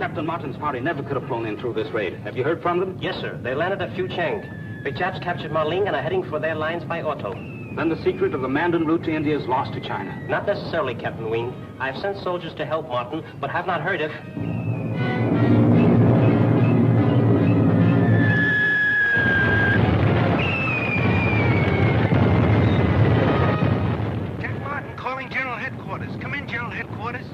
Captain Martin's party never could have flown in through this raid. Have you heard from them? Yes, sir. They landed at Fucheng. The Japs captured Marling and are heading for their lines by auto. Then the secret of the Mandan route to India is lost to China. Not necessarily, Captain Wing. I've sent soldiers to help Martin, but have not heard if... Jack Martin calling General Headquarters. Come in, General Headquarters.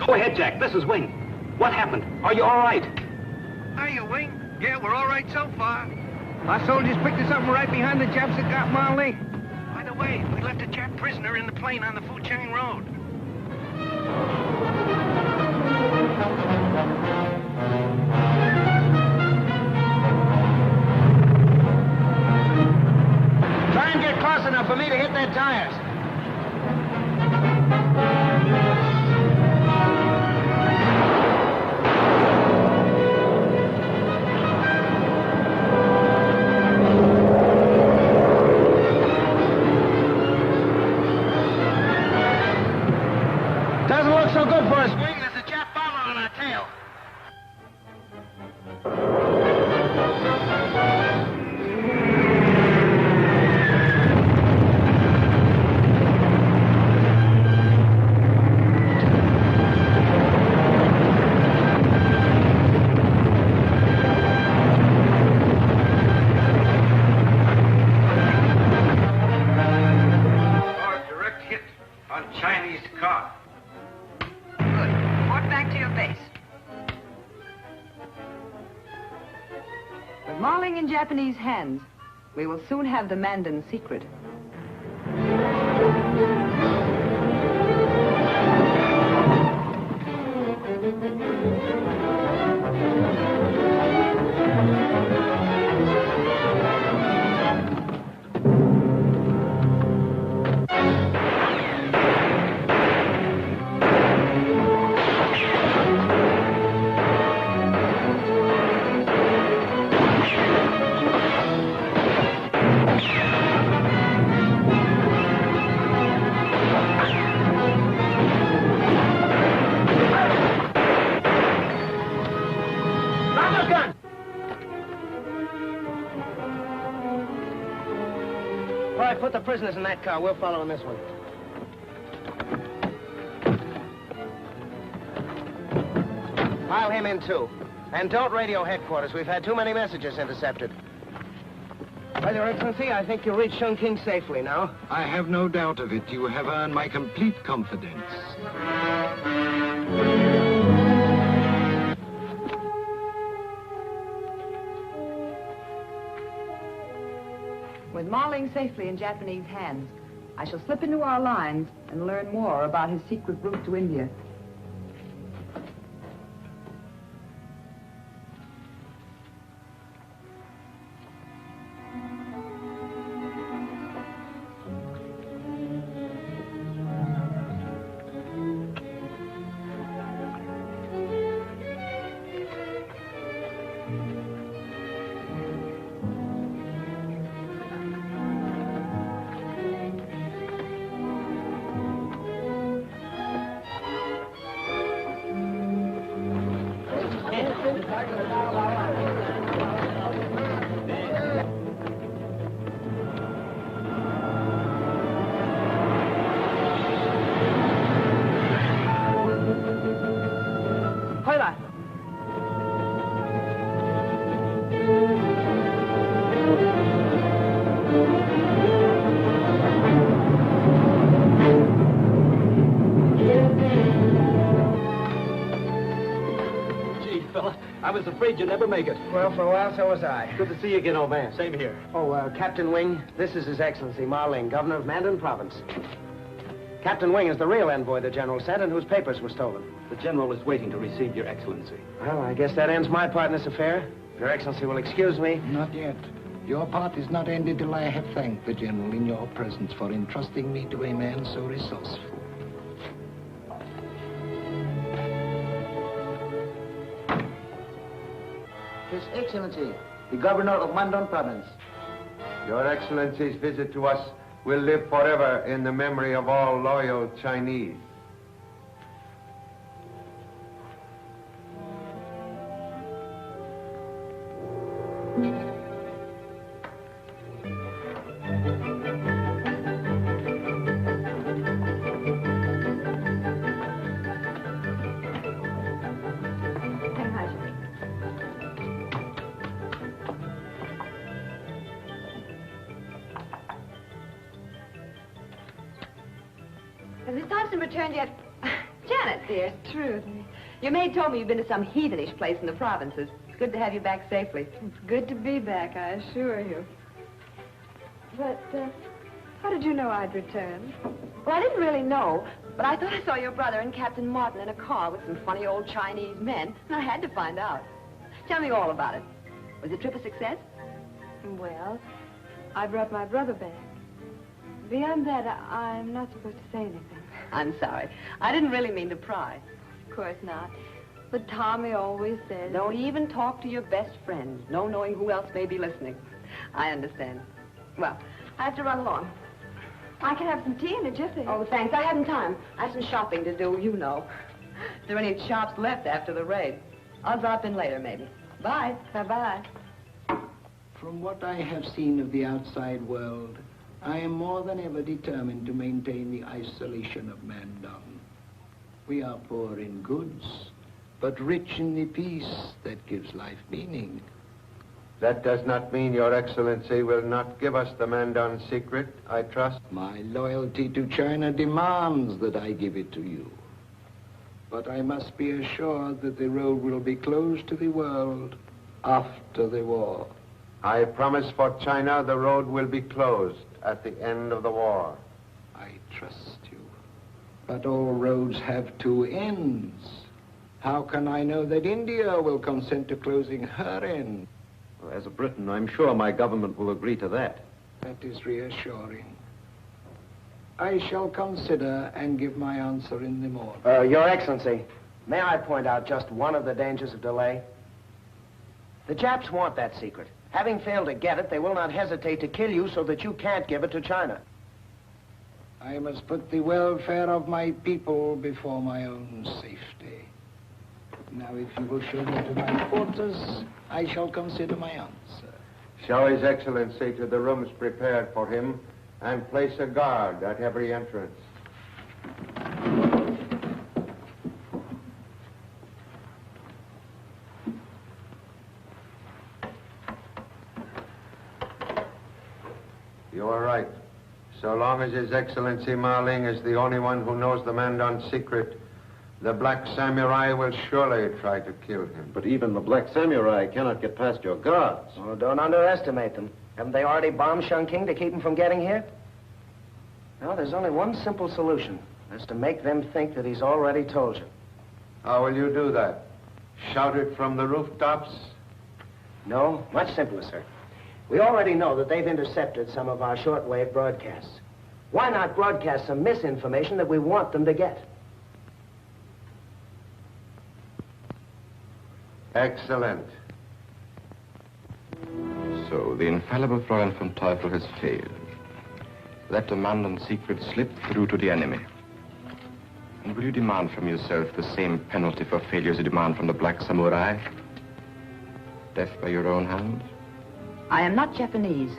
Go ahead, Jack. This is Wing. What happened? Are you all right? Are you, Wing? Yeah, we're all right so far. Our soldiers picked us up right behind the Japs that got Marling. By the way, we left a Jap prisoner in the plane on the Fucheng Road. Try and get close enough for me to hit their tires. Doesn't look so good for us, Wing. There's a Jap bomber on our tail. Our direct hit on Chinese car. Report back to your base. With Marling in Japanese hands, we will soon have the Mandan secret. All right, put the prisoners in that car. We'll follow in this one. Pile him in, too. And don't radio headquarters. We've had too many messages intercepted. Well, Your Excellency, I think you'll reach Chongqing safely now. I have no doubt of it. You have earned my complete confidence. With Marling safely in Japanese hands, I shall slip into our lines and learn more about his secret route to India. I was afraid you'd never make it. Well, for a while, so was I. Good to see you again, old man. Same here. Oh, Captain Wing, this is His Excellency Marling, Governor of Mandan Province. Captain Wing is the real envoy the General sent and whose papers were stolen. The General is waiting to receive your Excellency. Well, I guess that ends my part in this affair. Your Excellency will excuse me. Not yet. Your part is not ended till I have thanked the General in your presence for entrusting me to a man so resourceful. His Excellency, the Governor of Mandan Province. Your Excellency's visit to us will live forever in the memory of all loyal Chinese. Has Miss Thompson returned yet? Janet, dear. True. Your maid told me you've been to some heathenish place in the provinces. It's good to have you back safely. It's good to be back, I assure you. But, how did you know I'd returned? Well, I didn't really know, but I thought I saw your brother and Captain Martin in a car with some funny old Chinese men, and I had to find out. Tell me all about it. Was the trip a success? Well, I brought my brother back. Beyond that, I'm not supposed to say anything. I'm sorry. I didn't really mean to pry. Of course not. But Tommy always says... Don't even talk to your best friends. No knowing who else may be listening. I understand. Well, I have to run along. I can have some tea in a jiffy. Oh, thanks. I haven't time. I have some shopping to do, you know. If there are any shops left after the raid. I'll drop in later, maybe. Bye. Bye-bye. From what I have seen of the outside world, I am more than ever determined to maintain the isolation of Mandan. We are poor in goods, but rich in the peace that gives life meaning. That does not mean Your Excellency will not give us the Mandan secret, I trust. My loyalty to China demands that I give it to you. But I must be assured that the road will be closed to the world after the war. I promise for China the road will be closed at the end of the war. I trust you. But all roads have two ends. How can I know that India will consent to closing her end? Well, as a Briton, I'm sure my government will agree to that. That is reassuring. I shall consider and give my answer in the morning. Your Excellency, may I point out just one of the dangers of delay? The Japs want that secret. Having failed to get it, they will not hesitate to kill you so that you can't give it to China. I must put the welfare of my people before my own safety. Now, if you will show me to my quarters, I shall consider my answer. Show His Excellency to the rooms prepared for him and place a guard at every entrance. You are right. So long as His Excellency Ma Ling is the only one who knows the Mandan secret, the Black Samurai will surely try to kill him. But even the Black Samurai cannot get past your guards. Oh, don't underestimate them. Haven't they already bombed Chongqing to keep him from getting here? No, there's only one simple solution. That's to make them think that he's already told you. How will you do that? Shout it from the rooftops? No, much simpler, sir. We already know that they've intercepted some of our shortwave broadcasts. Why not broadcast some misinformation that we want them to get? Excellent. So the infallible Fräulein von Teufel has failed. Let the Mandan secret slip through to the enemy. And will you demand from yourself the same penalty for failure as you demand from the Black Samurai? Death by your own hand? I am not Japanese.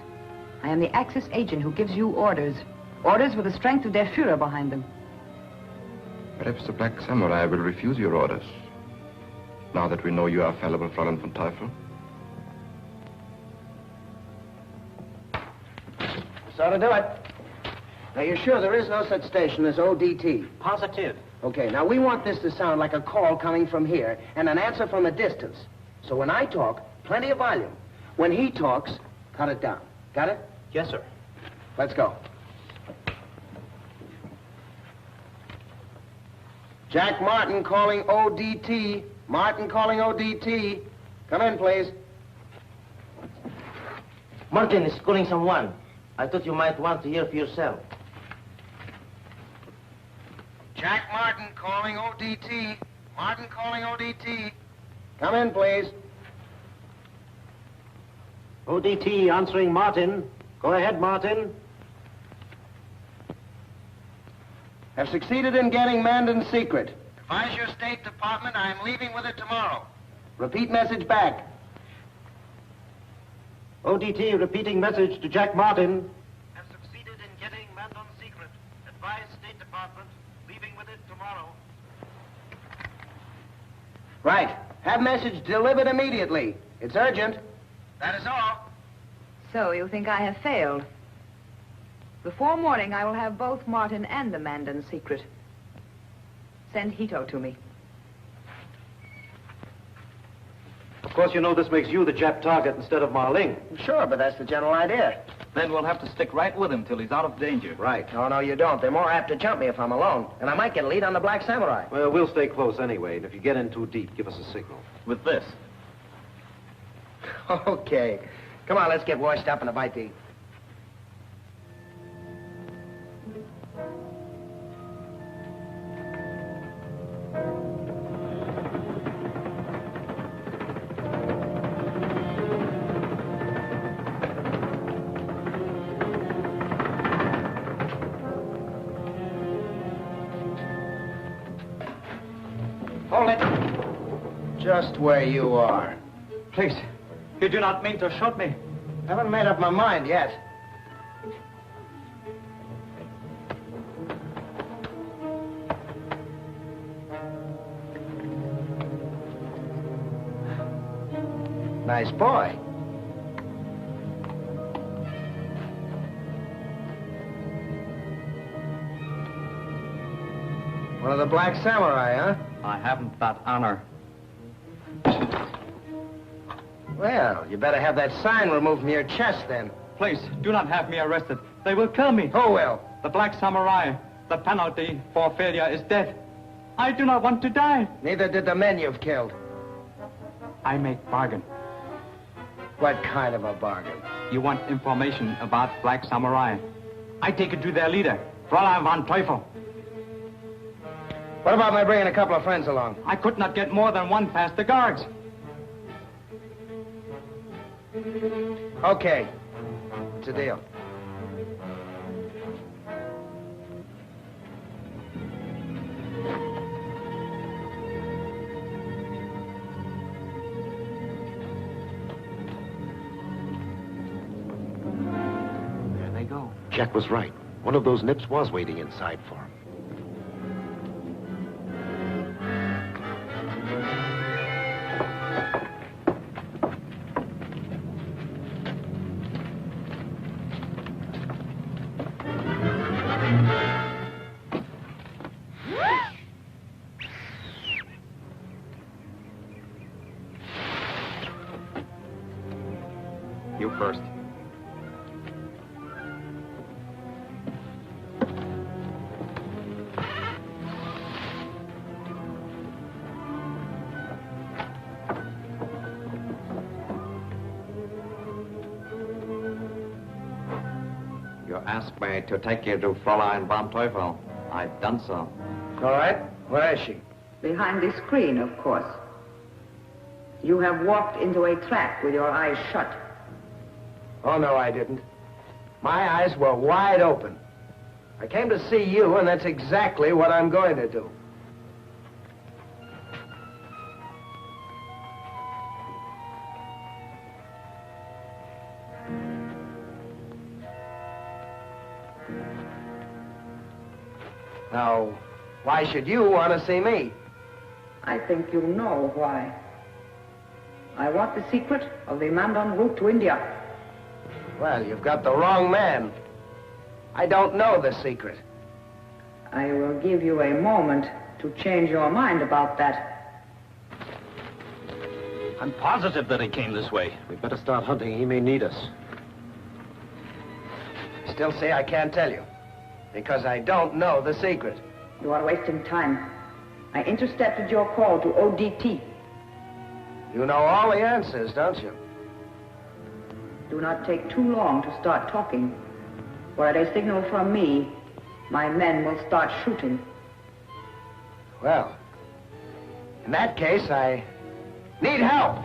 I am the Axis agent who gives you orders. Orders with the strength of their Führer behind them. Perhaps the Black Samurai will refuse your orders. Now that we know you are fallible, Fräulein von Teufel. So to do it. Now, you're sure there is no such station as ODT? Positive. Okay, now we want this to sound like a call coming from here and an answer from a distance. So when I talk, plenty of volume. When he talks, cut it down. Got it? Yes, sir. Let's go. Jack Martin calling ODT. Martin calling ODT. Come in, please. Martin is calling someone. I thought you might want to hear for yourself. Jack Martin calling ODT. Martin calling ODT. Come in, please. ODT answering Martin. Go ahead, Martin. Have succeeded in getting Mandan's secret. Advise your State Department I am leaving with it tomorrow. Repeat message back. ODT repeating message to Jack Martin. Have succeeded in getting Mandan's secret. Advise State Department leaving with it tomorrow. Right. Have message delivered immediately. It's urgent. That is all. So you think I have failed? Before morning, I will have both Martin and the Mandan secret. Send Hito to me. Of course, you know this makes you the Jap target instead of Marling. Sure, but that's the general idea. Then we'll have to stick right with him till he's out of danger. Right. No, you don't. They're more apt to jump me if I'm alone. And I might get a lead on the Black Samurai. Well, we'll stay close anyway, and if you get in too deep, give us a signal. With this. Okay. Come on, let's get washed up and a bite to eat. Hold it. Just where you are. Please, you do not mean to shoot me. Haven't made up my mind yet. Nice boy. One of the Black Samurai, huh? I haven't that honor. Well, you better have that sign removed from your chest, then. Please, do not have me arrested. They will kill me. Who will? The Black Samurai. The penalty for failure is death. I do not want to die. Neither did the men you've killed. I make bargain. What kind of a bargain? You want information about Black Samurai. I take it to their leader, Fräulein von Teufel. What about my bringing a couple of friends along? I could not get more than one past the guards. Okay. What's the deal? There they go. Jack was right. One of those nips was waiting inside for him. You first. You asked me to take you to Fräulein von Teufel. I've done so. All right. Where is she? Behind the screen, of course. You have walked into a trap with your eyes shut. Oh, no, I didn't. My eyes were wide open. I came to see you, and that's exactly what I'm going to do. Now, why should you want to see me? I think you know why. I want the secret of the Mandan route to India. Well, you've got the wrong man. I don't know the secret. I will give you a moment to change your mind about that. I'm positive that he came this way. We better start hunting. He may need us. Still say I can't tell you. Because I don't know the secret. You are wasting time. I intercepted your call to ODT. You know all the answers, don't you? Do not take too long to start talking. For at a signal from me, my men will start shooting. Well, in that case, I need help.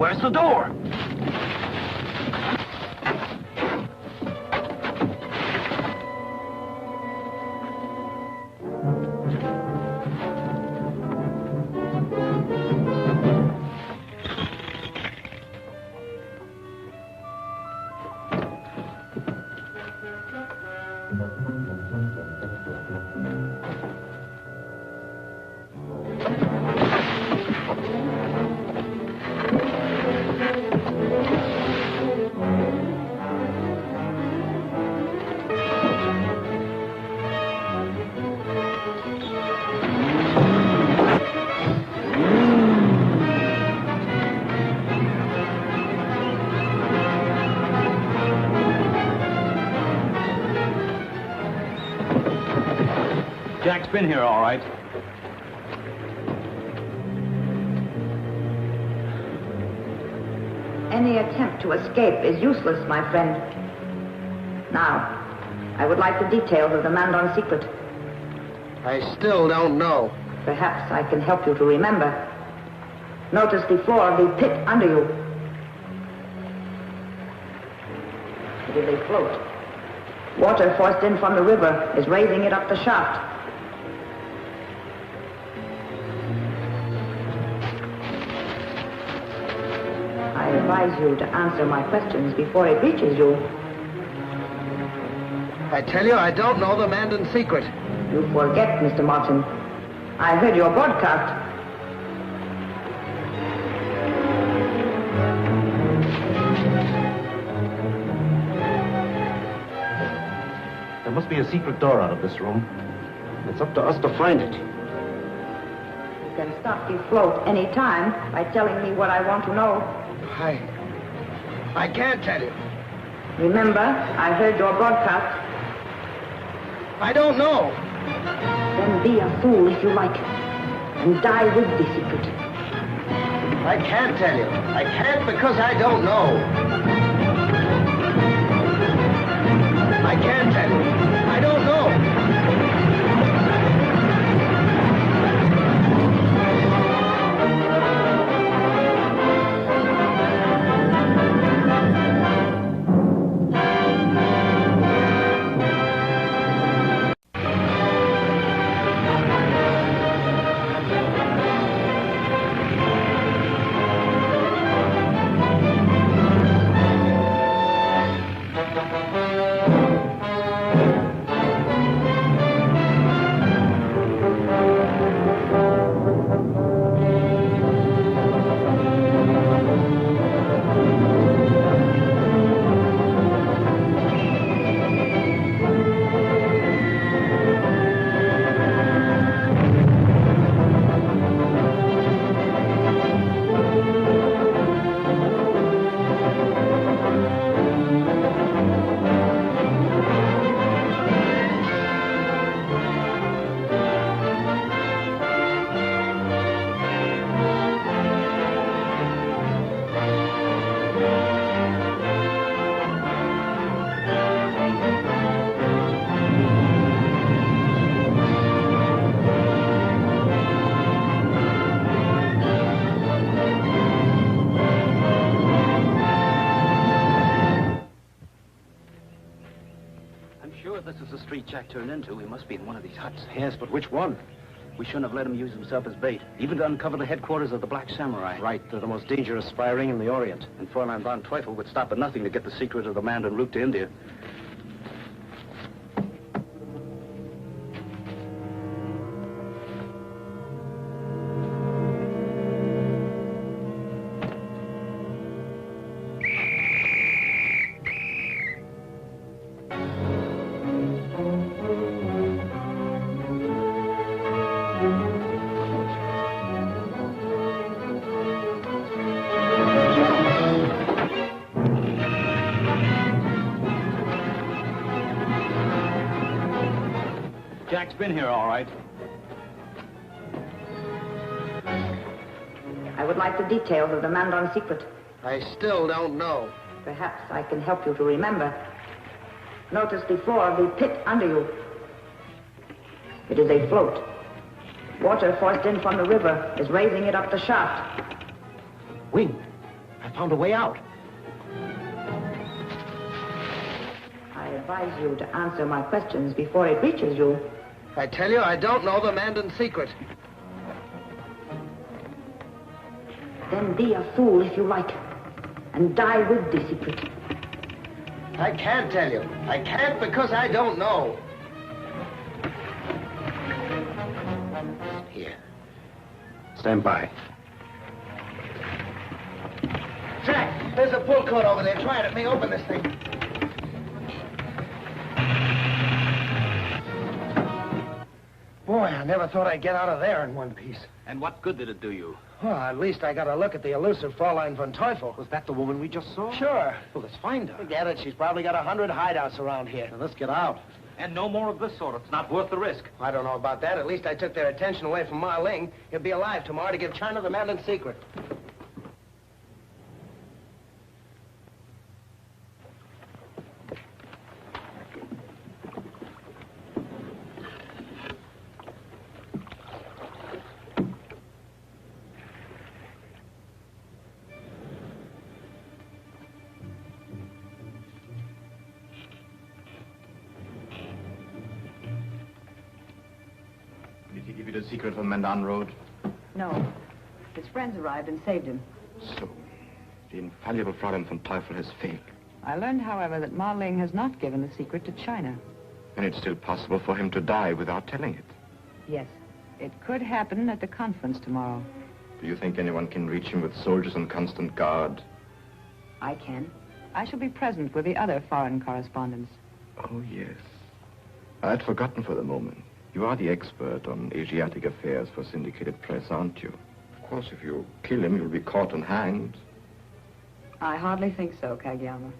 Where's the door? Jack's been here, all right. Any attempt to escape is useless, my friend. Now, I would like the details of the Mandon secret. I still don't know. Perhaps I can help you to remember. Notice the floor of the pit under you. It is a float. Water forced in from the river is raising it up the shaft. I advise you to answer my questions before it reaches you. I tell you, I don't know the Mandan secret. You forget, Mr. Martin. I heard your broadcast. There must be a secret door out of this room. It's up to us to find it. You can stop the float any time by telling me what I want to know. I can't tell you. Remember, I heard your broadcast. I don't know. Then be a fool if you like, and die with the secret. I can't tell you. I can't because I don't know. I can't tell you. I don't know. Jack turned into, he must be in one of these huts. Yes, but which one? We shouldn't have let him use himself as bait, even to uncover the headquarters of the Black Samurai. Right, they're the most dangerous spy ring in the Orient. And Fräulein von Teufel would stop at nothing to get the secret of the Mandan route to India. Jack's been here, all right. I would like the details of the Mandan secret. I still don't know. Perhaps I can help you to remember. Notice the floor of the pit under you. It is a float. Water forced in from the river is raising it up the shaft. Wing, I found a way out. I advise you to answer my questions before it reaches you. I tell you, I don't know the Mandan secret. Then be a fool if you like, and die with the secret. I can't tell you. I can't because I don't know. Here. Stand by. Jack, there's a pull cord over there. Try it. It may open this thing. Boy, I never thought I'd get out of there in one piece. And what good did it do you? Well, at least I got a look at the elusive Fräulein von Teufel. Was that the woman we just saw? Sure. Well, let's find her. Forget it. She's probably got 100 hideouts around here. Now, let's get out. And no more of this sort. It's not worth the risk. I don't know about that. At least I took their attention away from Ma Ling. He'll be alive tomorrow to give China the Mandan secret. Did he give you the secret of Mandan Road? No. His friends arrived and saved him. So, the infallible Fräulein von Teufel has failed. I learned, however, that Ma Ling has not given the secret to China. And it's still possible for him to die without telling it. Yes. It could happen at the conference tomorrow. Do you think anyone can reach him with soldiers on constant guard? I can. I shall be present with the other foreign correspondents. Oh, yes. I had forgotten for the moment. You are the expert on Asiatic affairs for syndicated press, aren't you? Of course, if you kill him, you'll be caught and hanged. I hardly think so, Kageyama.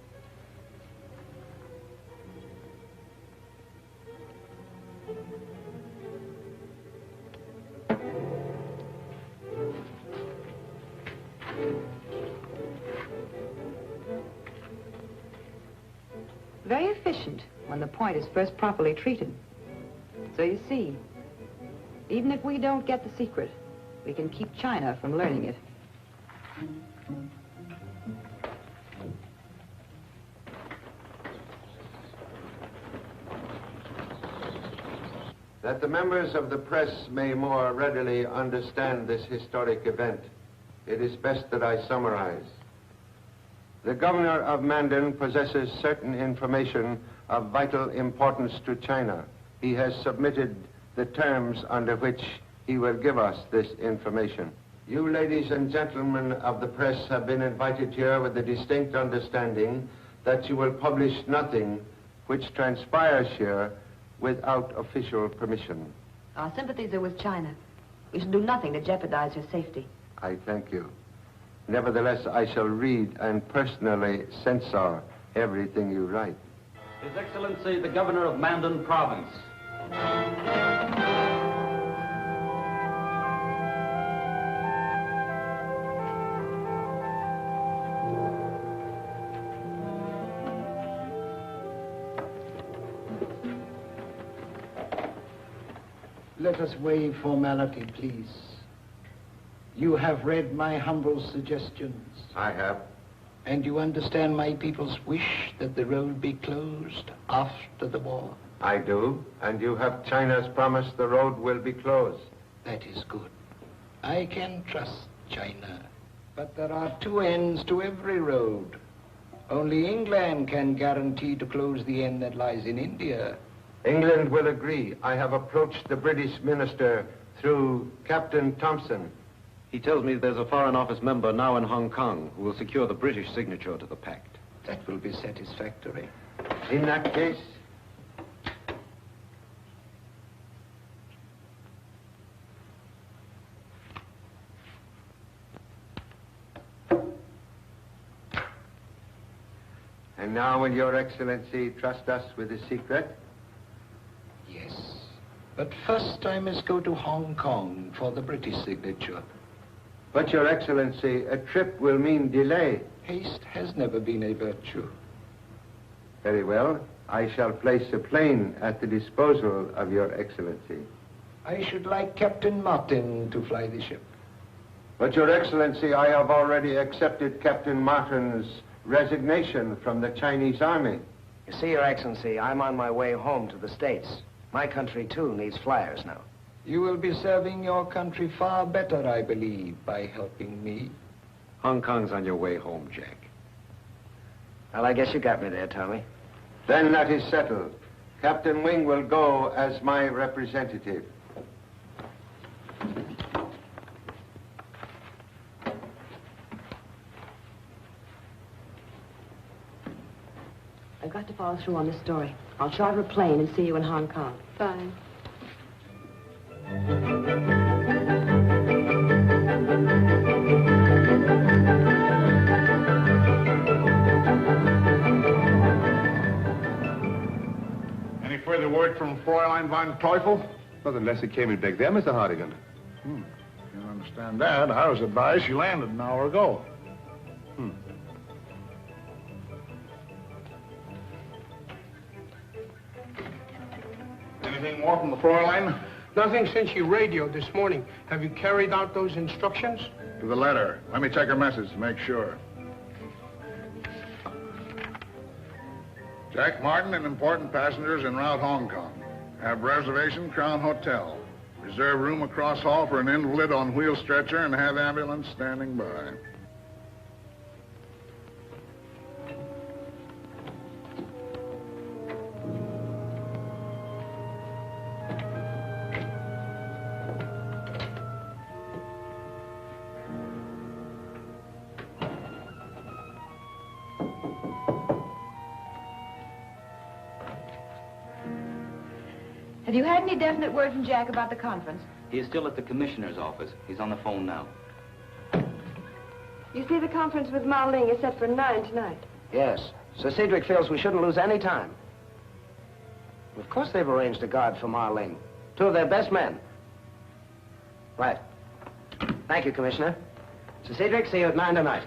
Very efficient when the point is first properly treated. So you see, even if we don't get the secret, we can keep China from learning it. That the members of the press may more readily understand this historic event, it is best that I summarize. The governor of Mandan possesses certain information of vital importance to China. He has submitted the terms under which he will give us this information. You, ladies and gentlemen of the press, have been invited here with the distinct understanding that you will publish nothing which transpires here without official permission. Our sympathies are with China. We shall do nothing to jeopardize her safety. I thank you. Nevertheless, I shall read and personally censor everything you write. His Excellency, the Governor of Mandan Province. Let us waive formality, please. You have read my humble suggestions. I have. And you understand my people's wish that the road be closed after the war? I do. And you have China's promise the road will be closed. That is good. I can trust China. But there are two ends to every road. Only England can guarantee to close the end that lies in India. England will agree. I have approached the British minister through Captain Thompson. He tells me there's a Foreign Office member now in Hong Kong who will secure the British signature to the pact. That will be satisfactory. In that case, and now will Your Excellency trust us with the secret? Yes. But first I must go to Hong Kong for the British signature. But, Your Excellency, a trip will mean delay. Haste has never been a virtue. Very well. I shall place a plane at the disposal of Your Excellency. I should like Captain Martin to fly the ship. But, Your Excellency, I have already accepted Captain Martin's resignation from the Chinese army. You see, Your Excellency, I'm on my way home to the States. My country, too, needs flyers now. You will be serving your country far better, I believe, by helping me. Hong Kong's on your way home, Jack. Well, I guess you got me there, Tommy. Then that is settled. Captain Wing will go as my representative. I've got to follow through on this story. I'll charter a plane and see you in Hong Kong. Fine. Any further word from Fräulein von Teufel? Not unless it came in back there, Mr. Hardigan. You understand that. I was advised she landed an hour ago. Anything more from the Fräulein? Nothing since you radioed this morning. Have you carried out those instructions? To the letter. Let me check her message to make sure. Jack Martin and important passengers en route Hong Kong. Have reservation, Crown Hotel. Reserve room across hall for an invalid on wheel stretcher and have ambulance standing by. Have you had any definite word from Jack about the conference? He is still at the commissioner's office. He's on the phone now. You see, the conference with Mao Ling is set for 9 tonight. Yes. Sir Cedric feels we shouldn't lose any time. Of course they've arranged a guard for Ma Ling. 2 of their best men. Right. Thank you, Commissioner. Sir Cedric, see you at 9 tonight.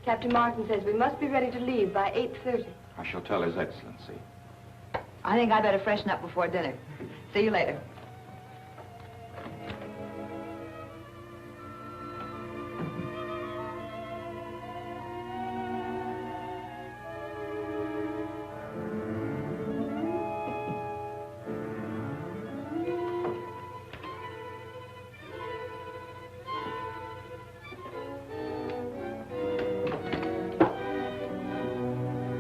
Captain Martin says we must be ready to leave by 8:30. I shall tell His Excellency. I think I better freshen up before dinner. See you later.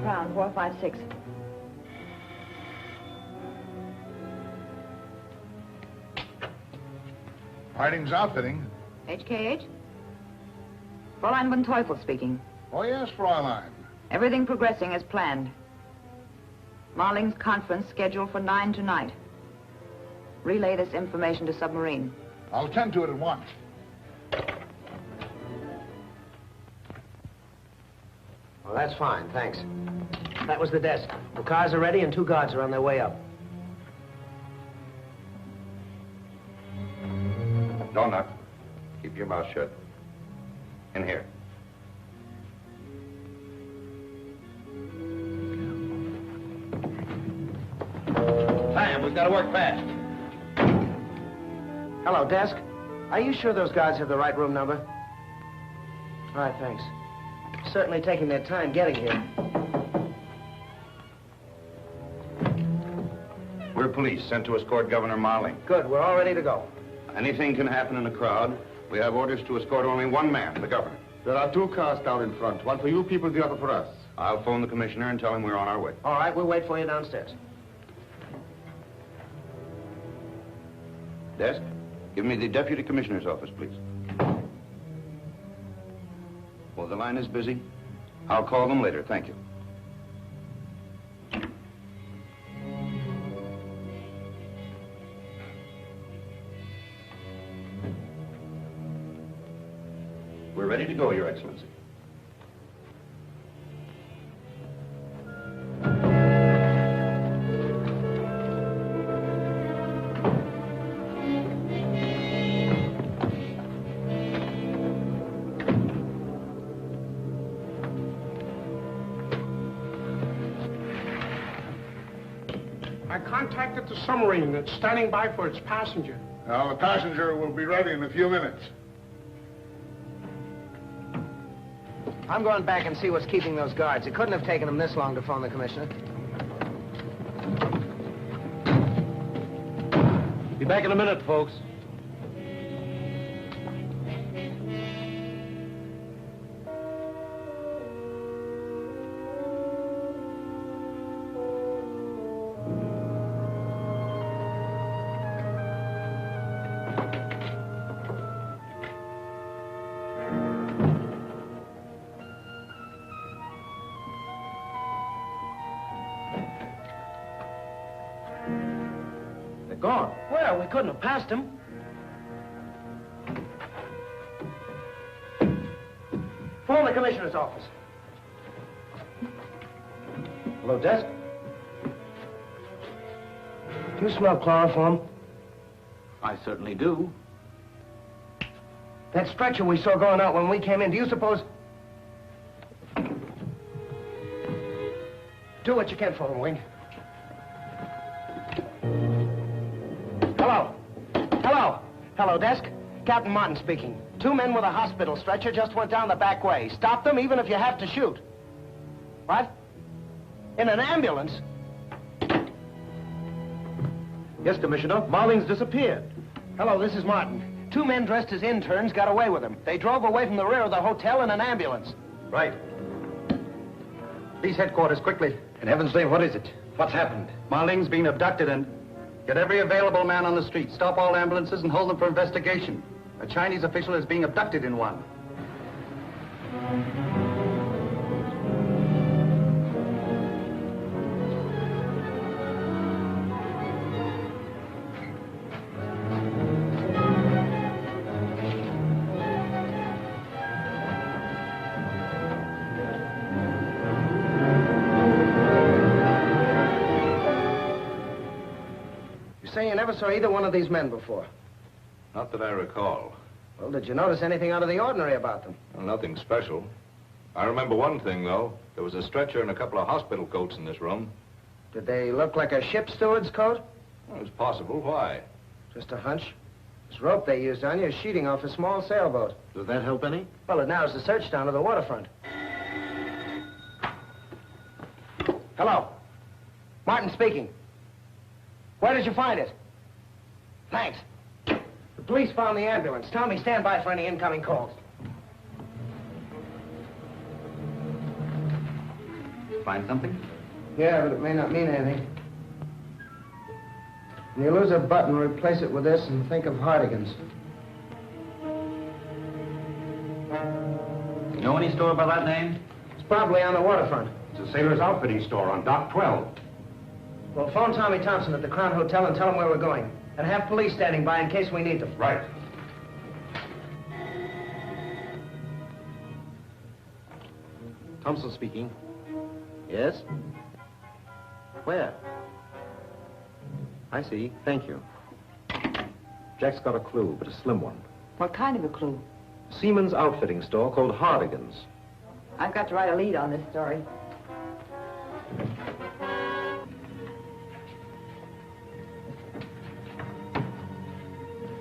Crown 456. Harding's outfitting. HKH? Fräulein von Teufel speaking. Oh, yes, Fräulein. Everything progressing as planned. Ma Ling's conference scheduled for 9 tonight. Relay this information to submarine. I'll attend to it at once. Well, that's fine, thanks. That was the desk. The cars are ready and 2 guards are on their way up. Don't knock. Keep your mouth shut. In here. Sam, we've got to work fast. Hello, desk. Are you sure those guards have the right room number? All right, thanks. Certainly taking their time getting here. We're police, sent to escort Governor Marling. Good, we're all ready to go. Anything can happen in a crowd. We have orders to escort only one man, the governor. There are 2 cars down in front. One for you people, the other for us. I'll phone the commissioner and tell him we're on our way. All right, we'll wait for you downstairs. Desk, give me the deputy commissioner's office, please. Well, the line is busy. I'll call them later. Thank you. We're ready to go, Your Excellency. I contacted the submarine that's standing by for its passenger. Now, the passenger will be ready in a few minutes. I'm going back and see what's keeping those guards. It couldn't have taken them this long to phone the commissioner. Be back in a minute, folks. Gone. Well, we couldn't have passed him. Phone the commissioner's office. Hello, desk? Do you smell chloroform? I certainly do. That stretcher we saw going out when we came in, do you suppose... Do what you can for him, Wing. Hello. Hello. Hello, desk. Captain Martin speaking. 2 men with a hospital stretcher just went down the back way. Stop them even if you have to shoot. What? In an ambulance? Yes, Commissioner. Marling's disappeared. Hello, this is Martin. 2 men dressed as interns got away with him. They drove away from the rear of the hotel in an ambulance. Right. Police headquarters, quickly. In heaven's name, what is it? What's happened? Marling's been abducted and... Get every available man on the street. Stop all ambulances and hold them for investigation. A Chinese official is being abducted in one. Say you never saw either one of these men before. Not that I recall. Well, did you notice anything out of the ordinary about them? Well, nothing special. I remember one thing, though. There was a stretcher and a couple of hospital coats in this room. Did they look like a ship steward's coat? Well, it's possible. Why? Just a hunch. This rope they used on you is sheeting off a small sailboat. Does that help any? Well, it narrows the search down to the waterfront. Hello. Martin speaking. Where did you find it? Thanks. The police found the ambulance. Tommy, stand by for any incoming calls. Find something? Yeah, but it may not mean anything. When you lose a button, replace it with this and think of Hardigan's. You know any store by that name? It's probably on the waterfront. It's a sailor's outfitting store on Dock 12. Well, phone Tommy Thompson at the Crown Hotel and tell him where we're going. And have police standing by in case we need them. Right. Thompson speaking. Yes? Where? I see. Thank you. Jack's got a clue, but a slim one. What kind of a clue? Seaman's outfitting store called Hardigan's. I've got to write a lead on this story.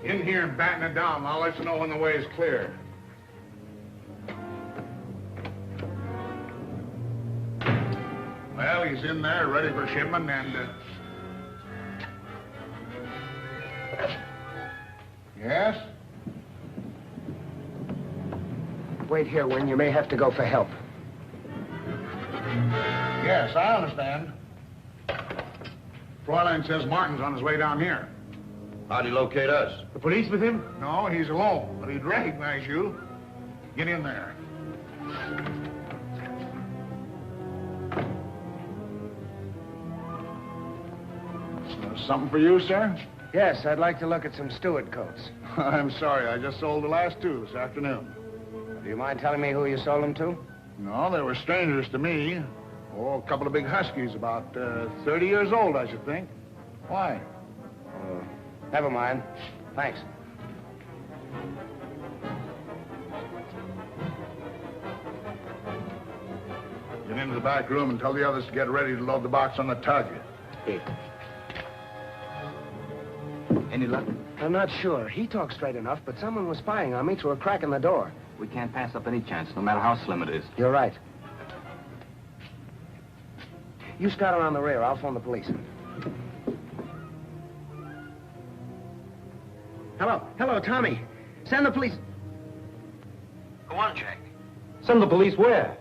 In here and batten it down. I'll let you know when the way is clear. Well, he's in there, ready for shipment, and... Yes? Wait here, Wing. You may have to go for help. Yes, I understand. Fräulein says Martin's on his way down here. How'd he locate us? The police with him? No, he's alone, but he'd recognize you. Get in there. Something for you, sir? Yes, I'd like to look at some steward coats. I'm sorry, I just sold the last 2 this afternoon. Do you mind telling me who you sold them to? No, they were strangers to me. Oh, a couple of big huskies, about 30 years old, I should think. Why? Never mind. Thanks. Get into the back room and tell the others to get ready to load the box on the tug. Hey. Any luck? I'm not sure. He talked straight enough, but someone was spying on me through a crack in the door. We can't pass up any chance, no matter how slim it is. You're right. You scout around the rear. I'll phone the police. Hello, Tommy. Send the police. Go on, Jack. Send the police where?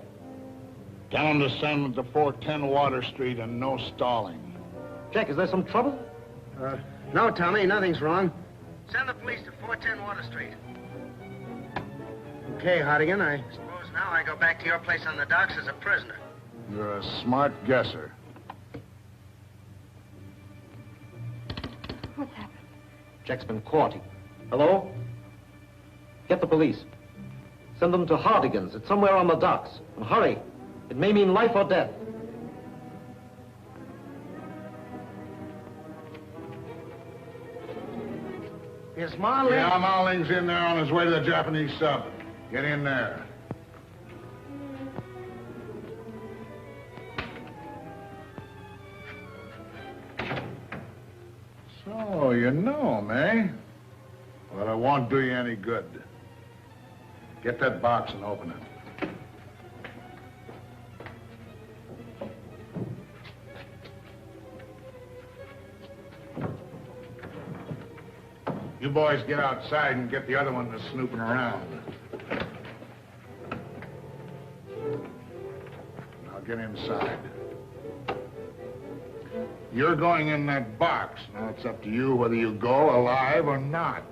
Tell them to send them to 410 Water Street and no stalling. Jack, is there some trouble? No, Tommy, nothing's wrong. Send the police to 410 Water Street. Okay, Hardigan, I Suppose now I go back to your place on the docks as a prisoner. You're a smart guesser. What's happened? Jack's been caught. Hello? Get the police. Send them to Hardigan's. It's somewhere on the docks. And hurry. It may mean life or death. Is Marlin? Yeah, Marling's in there on his way to the Japanese sub. Get in there. So, you know him, eh? Well, it won't do you any good. Get that box and open it. You boys get outside and get the other one that's snooping around. Now get inside. You're going in that box. Now it's up to you whether you go alive or not.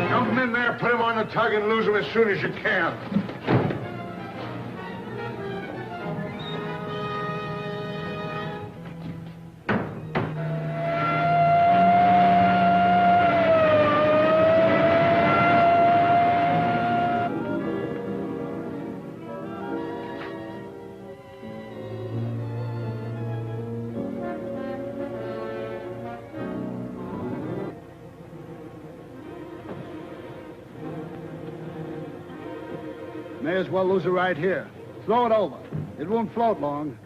Dump him in there, put him on the tug, and lose him as soon as you can. May as well lose it right here. Throw it over. It won't float long.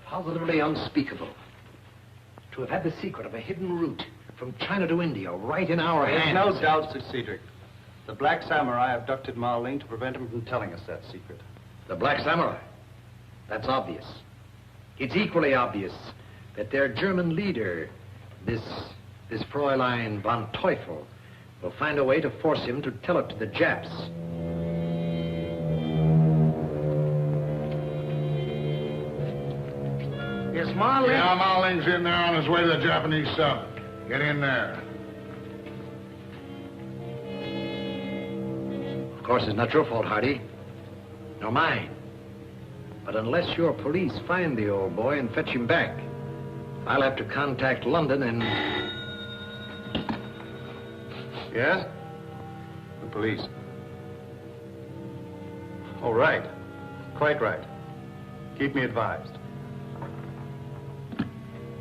Positively unspeakable. To have had the secret of a hidden route from China to India, right in our hands. There's no doubt, Sir Cedric. The Black Samurai abducted Ma Ling to prevent him from telling us that secret. The Black Samurai? That's obvious. It's equally obvious that their German leader, this Fräulein von Teufel, will find a way to force him to tell it to the Japs. Is Ma Ling? Yeah, Ma Ling's in there on his way to the Japanese sub. Get in there. Of course, it's not your fault, Hardy. Nor mine. But unless your police find the old boy and fetch him back, I'll have to contact London and... Yes? The police. Oh, right. Quite right. Keep me advised.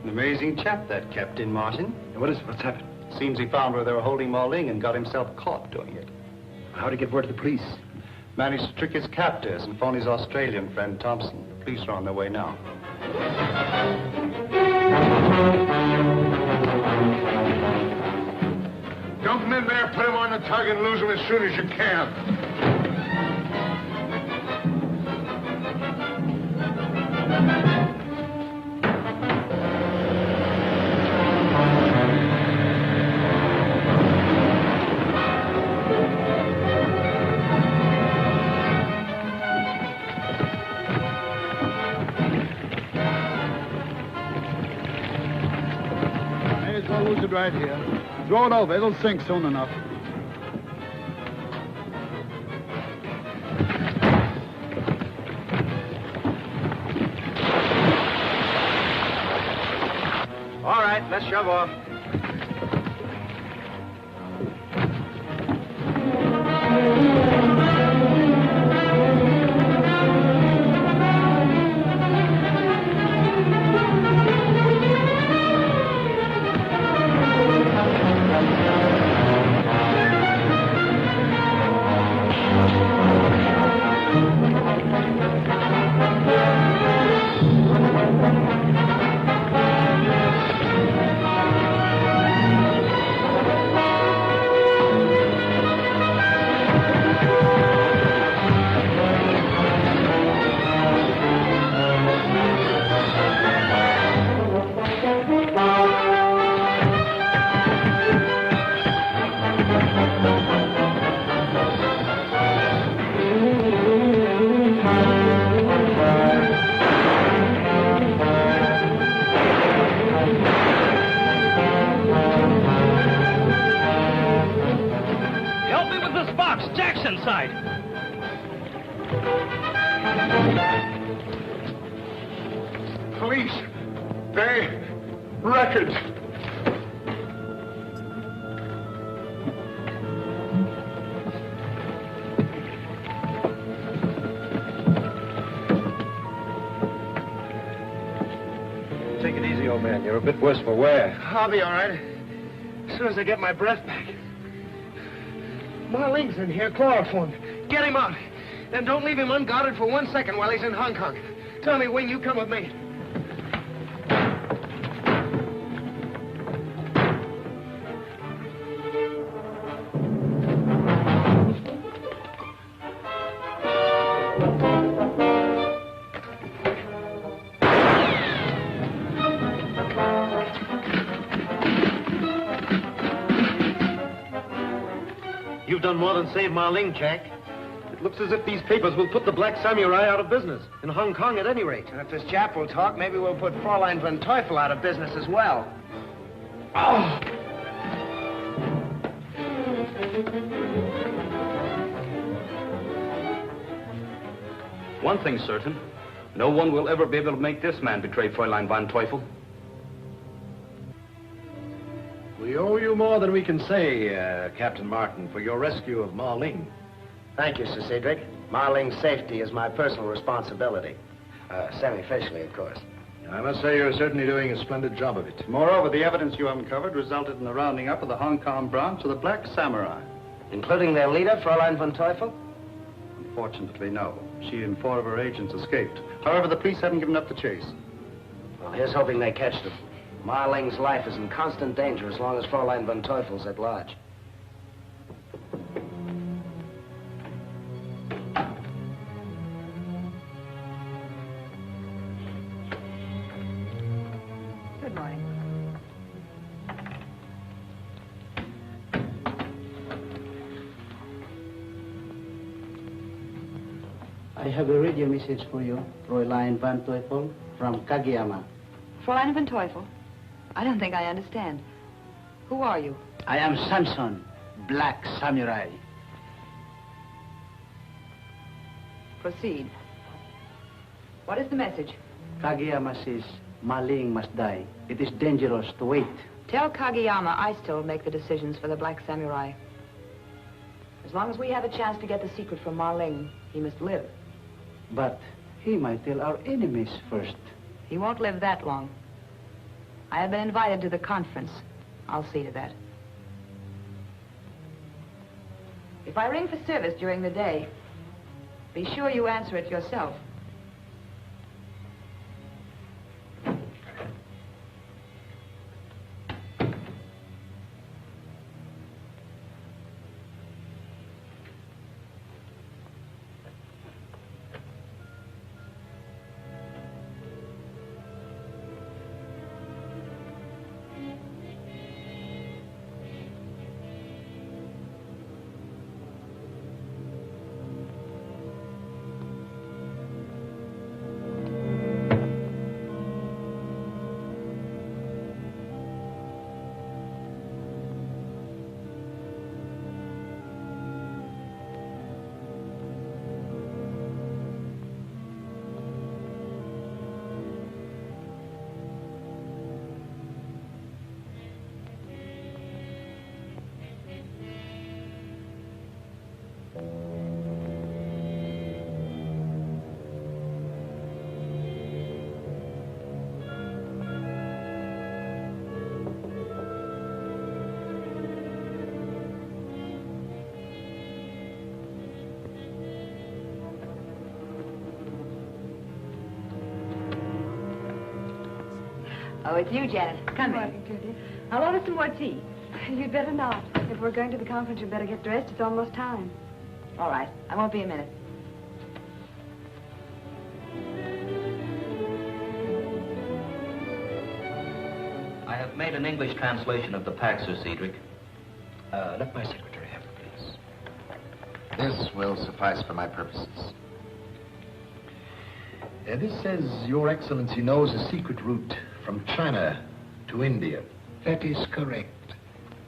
An amazing chap, that Captain Martin. What's happened? Seems he found where they were holding Ma Ling and got himself caught doing it. How'd he get word to the police? Managed to trick his captors and phone his Australian friend, Thompson. The police are on their way now. Dump him in there, put him on the tug, and lose him as soon as you can. Lose it right here. Throw it over. It'll sink soon enough. All right, let's shove off. Police. Records. Take it easy, old man. You're a bit worse for wear. I'll be all right. As soon as I get my breath back. Ma Ling's in here, chloroformed. Get him out. And don't leave him unguarded for 1 second while he's in Hong Kong. Tell me, Wing, you come with me. You've done more than save Ma Ling, Jack. It looks as if these papers will put the Black Samurai out of business. In Hong Kong, at any rate. And if this Jap will talk, maybe we'll put Fräulein von Teufel out of business as well. Oh! One thing's certain. No one will ever be able to make this man betray Fräulein von Teufel. We owe you more than we can say, Captain Martin, for your rescue of Ma Ling. Thank you, Sir Cedric. Ma Ling's safety is my personal responsibility. Semi-officially, of course. I must say you're certainly doing a splendid job of it. Moreover, the evidence you uncovered resulted in the rounding up of the Hong Kong branch of the Black Samurai. Including their leader, Fräulein von Teufel? Unfortunately, no. She and 4 of her agents escaped. However, the police haven't given up the chase. Well, here's hoping they catch them. Marling's life is in constant danger as long as Fräulein von Teufel's at large. Good morning. I have a radio message for you, Fräulein von Teufel, from Kageyama. Fräulein von Teufel? I don't think I understand. Who are you? I am Samson, Black Samurai. Proceed. What is the message? Kageyama says Ma Ling must die. It is dangerous to wait. Tell Kageyama I still make the decisions for the Black Samurai. As long as we have a chance to get the secret from Ma Ling, he must live. But he might tell our enemies first. He won't live that long. I have been invited to the conference. I'll see to that. If I ring for service during the day, be sure you answer it yourself. Oh, it's you, Janet. Come in. Judy. I'll order some more tea. You'd better not. If we're going to the conference, you'd better get dressed. It's almost time. All right. I won't be a minute. I have made an English translation of the pack, Sir Cedric. Let my secretary have it, please. This will suffice for my purposes. This says Your Excellency knows a secret route from China to India. That is correct.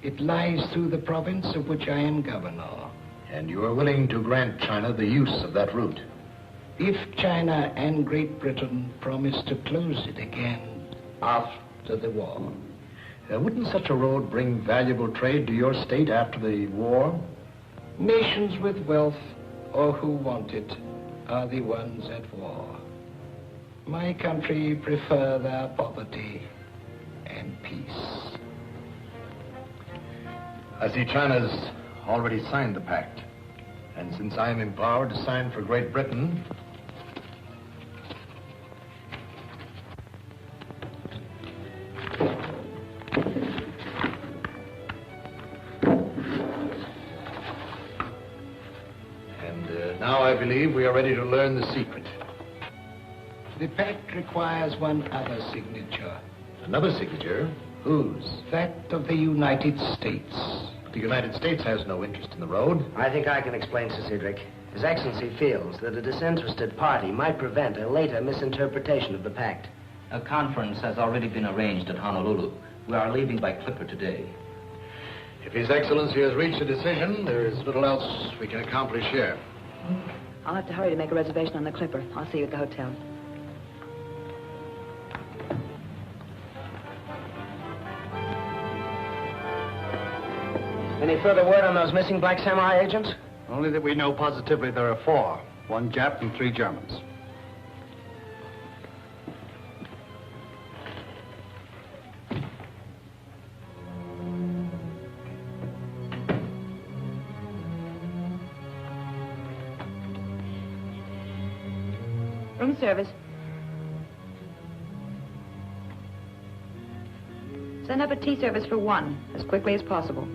It lies through the province of which I am governor. And you are willing to grant China the use of that route? If China and Great Britain promise to close it again after the war. Wouldn't such a road bring valuable trade to your state after the war? Nations with wealth, or who want it, are the ones at war. My country prefer their poverty and peace. I see China's already signed the pact. And since I am empowered to sign for Great Britain, now I believe we are ready to learn the secret. The pact requires one other signature. Another signature? Whose? That of the United States. But the United States has no interest in the road. I think I can explain, Sir Cedric. His Excellency feels that a disinterested party might prevent a later misinterpretation of the pact. A conference has already been arranged at Honolulu. We are leaving by clipper today. If His Excellency has reached a decision, there is little else we can accomplish here. I'll have to hurry to make a reservation on the Clipper. I'll see you at the hotel. Any further word on those missing Black Samurai agents? Only that we know positively there are 4. 1 Jap and 3 Germans. Room service. send up a tea service for one, as quickly as possible.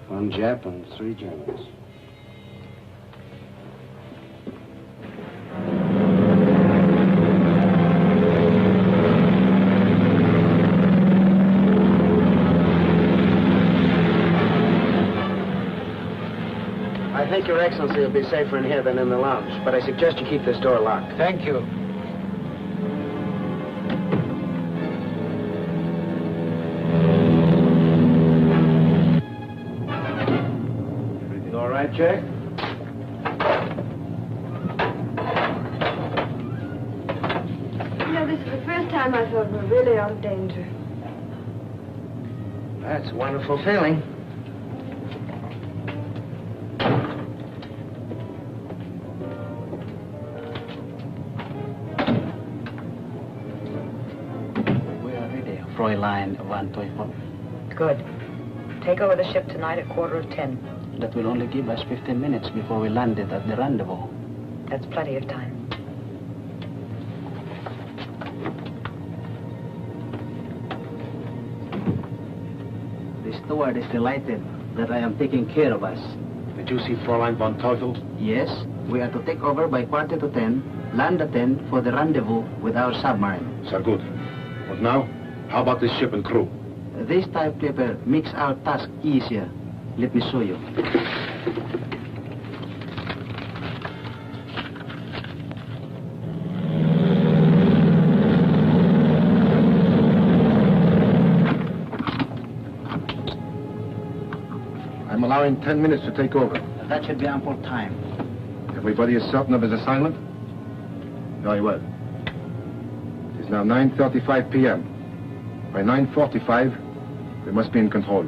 One Jap and 3 Germans. I think Your Excellency will be safer in here than in the lounge, but I suggest you keep this door locked. Thank you. Everything all right, Jack? You know, this is the first time I thought we were really out of danger. That's a wonderful feeling. Fräulein Van Teufel. Good. Take over the ship tonight at 10:15. That will only give us 15 minutes before we landed at the rendezvous. That's plenty of time. The steward is delighted that I am taking care of us. Did you see Fräulein Van Teufel? Yes, we are to take over by 10:15, land at 10 for the rendezvous with our submarine. So good. But now, how about this ship and crew? This type paper makes our task easier. Let me show you. I'm allowing 10 minutes to take over. That should be ample time. Everybody is certain of his assignment? Very well. It is now 9:35 p.m. By 9:45, we must be in control.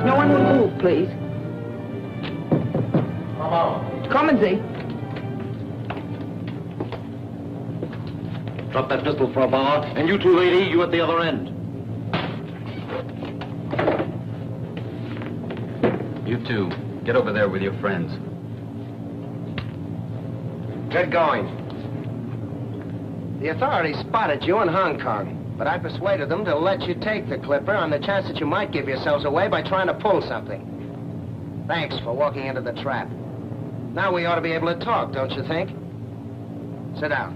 No one will move, please. Kommen Sie. Drop that pistol, Frau Bauer. And you two, lady, you at the other end. You two, get over there with your friends. Get going. The authorities spotted you in Hong Kong, but I persuaded them to let you take the clipper on the chance that you might give yourselves away by trying to pull something. Thanks for walking into the trap. Now we ought to be able to talk, don't you think? Sit down.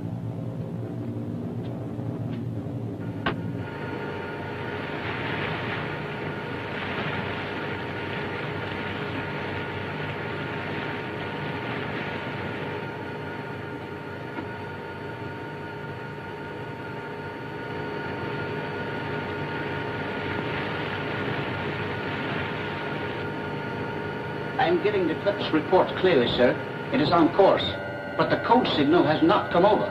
I'm getting the clip's report clearly, sir. It is on course, but the code signal has not come over.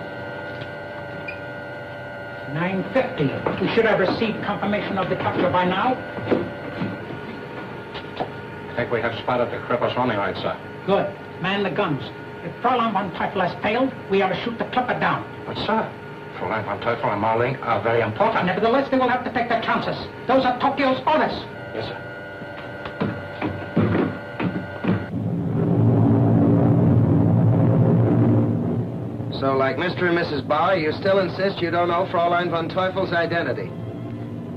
9:50. We should have received confirmation of the capture by now. I think we have spotted the Cripples running right, sir. Good. Man the guns. If Fräulein von Teufel has failed, we are to shoot the clipper down. But, sir, Fräulein von Teufel and Marlene are very important. Nevertheless, they will have to take their chances. Those are Tokyo's orders. Yes, sir. So, like Mr. and Mrs. Bauer, you still insist you don't know Fräulein von Teufel's identity?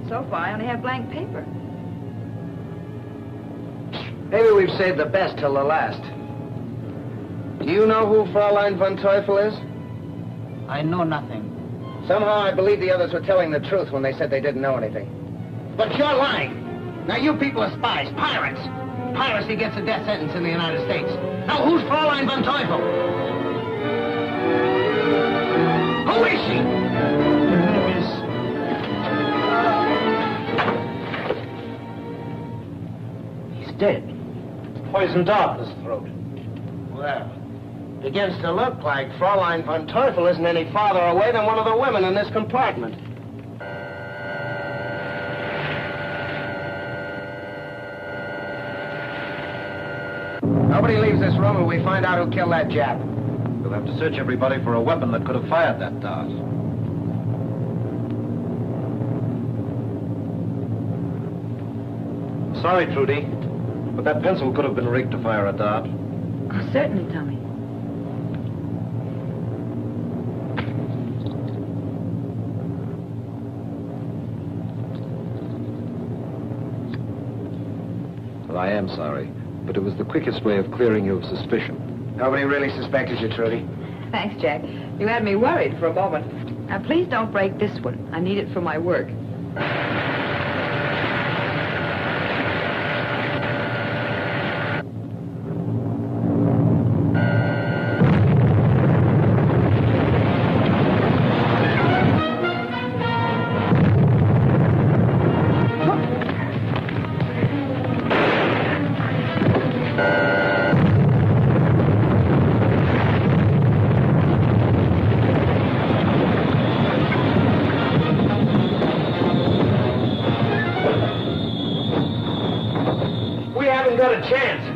So far, I only have blank paper. Maybe we've saved the best till the last. Do you know who Fräulein von Teufel is? I know nothing. Somehow I believe the others were telling the truth when they said they didn't know anything. But you're lying. Now, you people are spies, pirates. Piracy gets a death sentence in the United States. Now, who's Fräulein von Teufel? Who is she? He's dead. Poison dart in his throat. Well, it begins to look like Fräulein von Teufel isn't any farther away than one of the women in this compartment. Nobody leaves this room till we find out who killed that Jap. We'll have to search everybody for a weapon that could have fired that dart. Sorry, Trudy, but that pencil could have been rigged to fire a dart. Oh, certainly, Tommy. Well, I am sorry, but it was the quickest way of clearing you of suspicion. Nobody really suspected you, Trudy. Thanks, Jack. You had me worried for a moment. Now, please don't break this one. I need it for my work. We haven't got a chance.